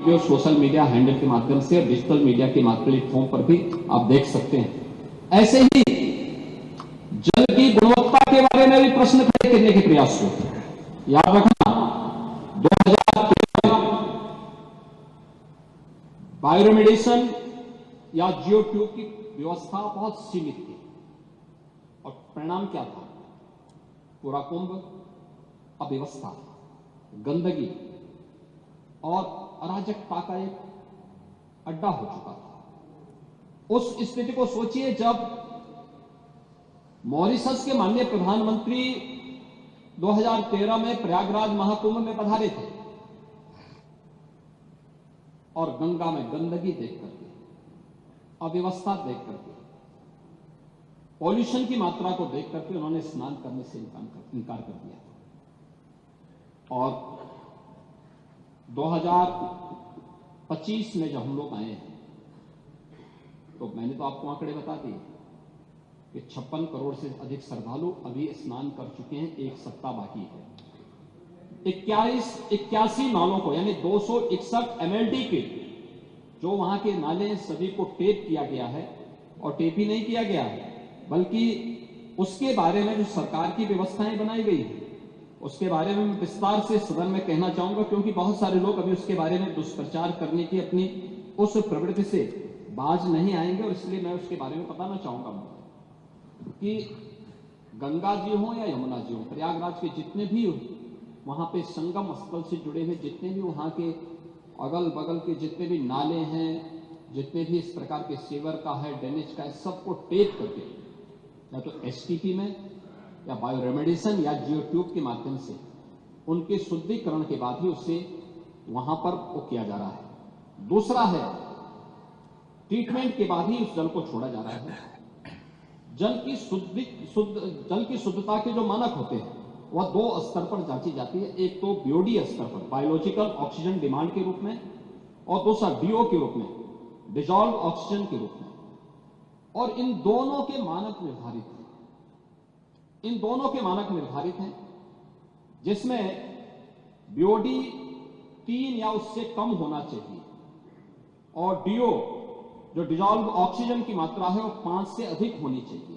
जो social media handle के माध्यम से और डिजिटल मीडिया के प्लेटफॉर्म पर भी आप देख सकते हैं। ऐसे ही जल की गुणवत्ता के बारे में भी प्रश्न खड़े करने के प्रयास हुए। याद रखना 2013 बायोरेमेडिएशन या जियो ट्यूब की व्यवस्था बहुत सीमित थी और परिणाम क्या था? पूरा कुंभ अव्यवस्था, गंदगी और अराजकता का एक अड्डा हो चुका था। उस स्थिति को सोचिए जब मॉरिशस के माननीय प्रधानमंत्री 2013 में प्रयागराज महाकुंभ में पधारे थे और गंगा में गंदगी देख करके, अव्यवस्था देख करके, पॉल्यूशन की मात्रा को देख करके उन्होंने स्नान करने से इनकार कर दिया और 2025 में जब हम लोग आए हैं तो मैंने तो आपको आंकड़े बता दिए कि 56 करोड़ से अधिक श्रद्धालु अभी स्नान कर चुके हैं। एक सप्ताह बाकी है। 81 नालों को यानी 261 MLD के जो वहां के नाले हैं सभी को टेप किया गया है और टेप ही नहीं किया गया है बल्कि उसके बारे में जो सरकार की व्यवस्थाएं बनाई गई है उसके बारे में मैं विस्तार से सदन में कहना चाहूंगा, क्योंकि बहुत सारे लोग अभी उसके बारे में दुष्प्रचार करने की अपनी उस प्रवृत्ति से बाज नहीं आएंगे और इसलिए मैं उसके बारे में बताना चाहूंगा कि गंगा जी हो या यमुना जी हो, प्रयागराज के जितने भी वहां पे संगम स्थल से जुड़े हुए जितने भी वहां के अगल बगल के जितने भी नाले हैं, जितने भी इस प्रकार के सीवर का है, ड्रेनेज का है, सबको टेप करके या तो STP में या बायोरेमेडिएशन या जियो ट्यूब के माध्यम से उनके शुद्धिकरण के बाद ही उसे वहां पर वो किया जा रहा है। दूसरा है ट्रीटमेंट के बाद ही उस जल को छोड़ा जा रहा है। जल की शुद्धता के जो मानक होते हैं वह 2 स्तर पर जांची जाती है। एक तो BOD स्तर पर, बायोलॉजिकल ऑक्सीजन डिमांड के रूप में, और दूसरा DO के रूप में, डिजॉल्व ऑक्सीजन के रूप में। और इन दोनों के मानक निर्धारित हैं। इन दोनों के मानक निर्धारित हैं जिसमें BOD 3 या उससे कम होना चाहिए और DO जो डिजॉल्व ऑक्सीजन की मात्रा है वो 5 से अधिक होनी चाहिए।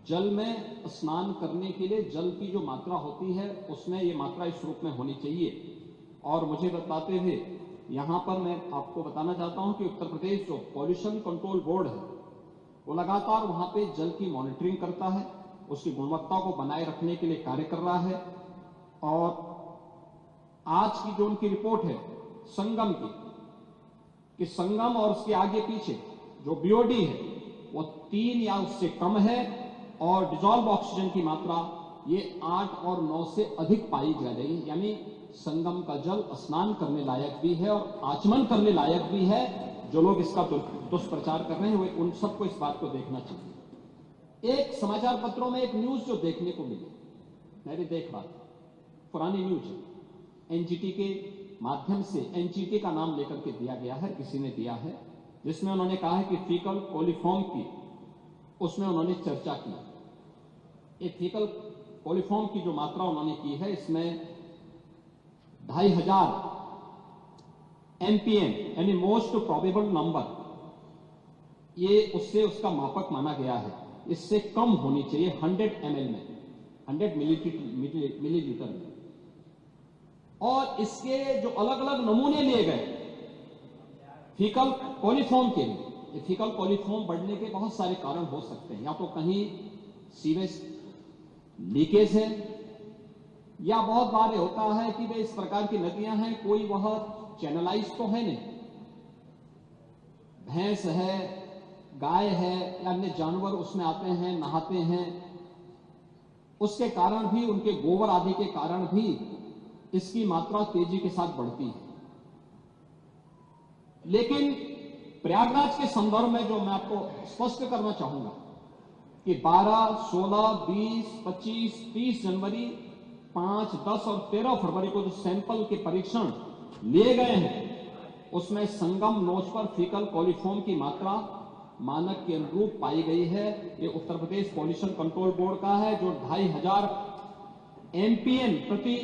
जल में स्नान करने के लिए जल की जो मात्रा होती है उसमें ये मात्रा इस रूप में होनी चाहिए। और मुझे बताते हुए यहां पर मैं आपको बताना चाहता हूं कि उत्तर प्रदेश जो पॉल्यूशन कंट्रोल बोर्ड है वो लगातार वहां पे जल की मॉनिटरिंग करता है, उसकी गुणवत्ता को बनाए रखने के लिए कार्य कर रहा है। और आज की जो उनकी रिपोर्ट है संगम की, कि संगम और उसके आगे पीछे जो BOD है वो 3 या उससे कम है और डिजॉल्व ऑक्सीजन की मात्रा ये 8 और 9 से अधिक पाई जा रही है। यानी संगम का जल स्नान करने लायक भी है और आचमन करने लायक भी है। जो लोग इसका दुष्प्रचार कर रहे हैं वे उन सबको इस बात को देखना चाहिए। एक समाचार पत्रों में एक न्यूज जो देखने को मिली, मैंने देख रहा था, पुरानी न्यूज है, NGT के माध्यम से, NGT का नाम लेकर के दिया गया है, किसी ने दिया है, जिसमें उन्होंने कहा है कि फीकल कोलिफॉर्म की उसमें उन्होंने चर्चा की। एक फीकल कोलिफॉर्म की जो मात्रा उन्होंने की है इसमें 2500 MPM यानी मोस्ट प्रोबेबल नंबर, ये उससे उसका मापक माना गया है। इससे कम होनी चाहिए 100 ml में, 100 मिलीलीटर में। और इसके जो अलग अलग नमूने लिए गए फीकल कोलिफॉर्म के लिए, ये फीकल कोलिफॉर्म बढ़ने के बहुत सारे कारण हो सकते हैं। या तो कहीं सीवेज लीकेज है, या बहुत बार होता है कि वे इस प्रकार की नदियां हैं कोई वह चैनलाइज तो है नहीं, भैंस है, गाय है या अन्य जानवर उसमें आते हैं, नहाते हैं, उसके कारण भी, उनके गोबर आदि के कारण भी इसकी मात्रा तेजी के साथ बढ़ती है। लेकिन प्रयागराज के संदर्भ में जो मैं आपको स्पष्ट करना चाहूंगा कि 12, 16, 20, 25, 30 जनवरी, 5, 10 और 13 फरवरी को जो सैंपल के परीक्षण लिए गए हैं उसमें संगम नोच पर फीकल कोलिफॉर्म की मात्रा मानक के अनुरूप पाई गई है। ये Uttar Pradesh pollution control board का है जो 2500 MPM प्रति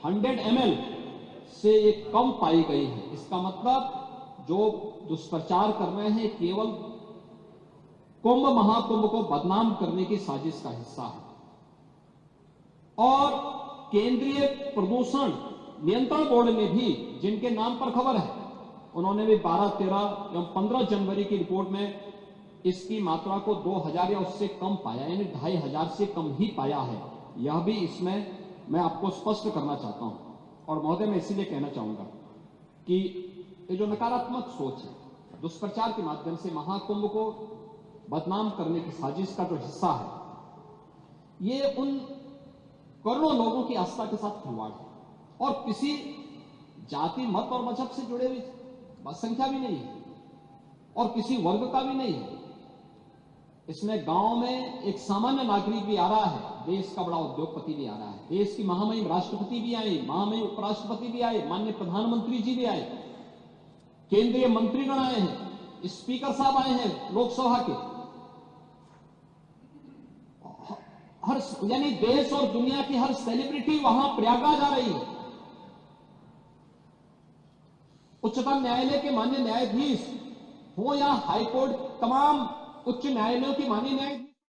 100 ml से ये कम पाई गई है। इसका मतलब जो दुष्प्रचार कर रहे हैं केवल कुंभ महाकुंभ को बदनाम करने की साजिश का हिस्सा है। और केंद्रीय प्रदूषण नियंत्रण बोर्ड ने भी, जिनके नाम पर खबर है, उन्होंने भी 12, 13 एवं 15 जनवरी की रिपोर्ट में इसकी मात्रा को 2000 या उससे कम पाया, यानी 2500 से कम ही पाया है। यह भी इसमें मैं आपको स्पष्ट करना चाहता हूं। और महोदय, मैं इसीलिए कहना चाहूंगा कि ये जो नकारात्मक सोच है, दुष्प्रचार के माध्यम से महाकुंभ को बदनाम करने की साजिश का जो हिस्सा है, ये उन करोड़ों लोगों की आस्था के साथ खिलवाड़ है और किसी जाति, मत और मजहब से जुड़े हुई संख्या भी नहीं है और किसी वर्ग का भी नहीं है। इसमें गांव में एक सामान्य नागरिक भी आ रहा है, देश का बड़ा उद्योगपति भी आ रहा है, देश की महामहिम राष्ट्रपति भी आए, महामहिम उपराष्ट्रपति भी आए, माननीय प्रधानमंत्री जी भी आए, केंद्रीय मंत्रीगण आए हैं, स्पीकर साहब आए हैं लोकसभा के। हर, यानी देश और दुनिया की हर सेलिब्रिटी वहां प्रयागराज आ रही है। उच्चतम न्यायालय के माननीय न्यायाधीश हो या हाईकोर्ट, तमाम उच्च न्यायालयों की माननीय न्यायाधीश